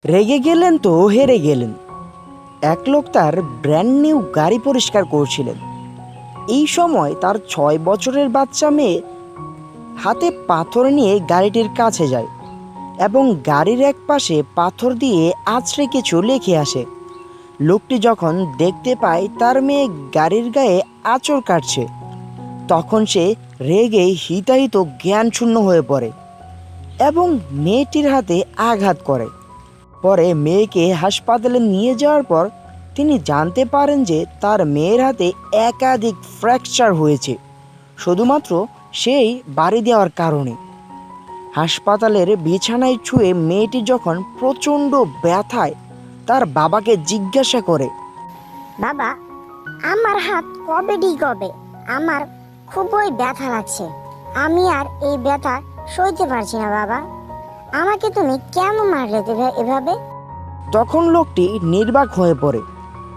রেগে গেলেন তো হেরে গেলেন। এক লোক তার ব্র্যান্ড নিউ গাড়ি পরিষ্কার করছিলেন। এই সময় তার 6 বছরের বাচ্চা মেয়ে হাতে পাথর নিয়ে গাড়িটির কাছে যায় এবং গাড়ির এক পাশে পাথর দিয়ে আছড়ে কিছু লিখে আসে। লোকটি যখন দেখতে পায় তার মেয়ে গাড়ির গায়ে আঁচড় কাটছে, তখন সে রেগে হিতাহিত জ্ঞানশূন্য হয়ে পড়ে এবং মেয়েটির হাতে আঘাত করে। পরে মেয়েকে হাসপাতালে নিয়ে যাওয়ার পর তিনি জানতে পারেন যে তার মেয়ের হাতে একাধিক ফ্র্যাকচার হয়েছে, শুধুমাত্র সেই বাড়ি দেওয়ার কারণে। হাসপাতালের বিছানায় শুয়ে মেয়েটি যখন প্রচণ্ড ব্যথায় তার বাবাকে জিজ্ঞাসা করে, বাবা, আমার হাত কবে ঠিক হবে? আমার খুবই ব্যথা লাগছে। আমি আর এই ব্যথা সইতে পারছি না বাবা। আমাকে তুমি কেন মারলে এভাবে? তখন লোকটি নির্বাক হয়ে পড়ে।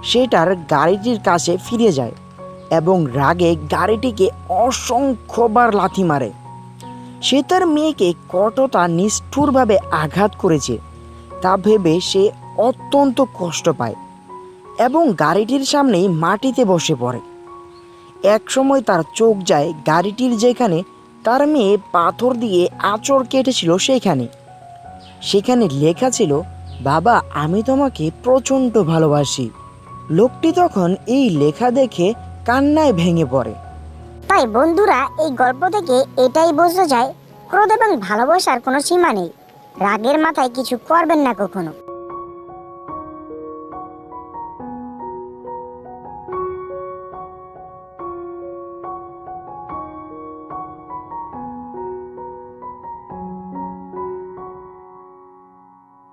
সে তার গাড়িটির কাছে ফিরে যায় এবং রাগে গাড়িটিকে অসংখ্যবার লাথি মারে। সে তার মেয়েকে কতটা নিষ্ঠুরভাবে আঘাত করেছে তা ভেবে সে অত্যন্ত কষ্ট পায় এবং গাড়িটির সামনেই মাটিতে বসে পড়ে। এক সময় তার চোখ যায় গাড়িটির যেখানে তার মেয়ে পাথর দিয়ে আঁচড় কেটেছিল সেখানে লেখা ছিল, বাবা, আমি তোমাকে প্রচণ্ড ভালোবাসি। লোকটি তখন এই লেখা দেখে কান্নায় ভেঙে পড়ে। তাই বন্ধুরা, এই গল্প থেকে এটাই বোঝা যায়, ক্রোধ এবং ভালোবাসার কোনো সীমা নেই। রাগের মাথায় কিছু করবেন না কখনো।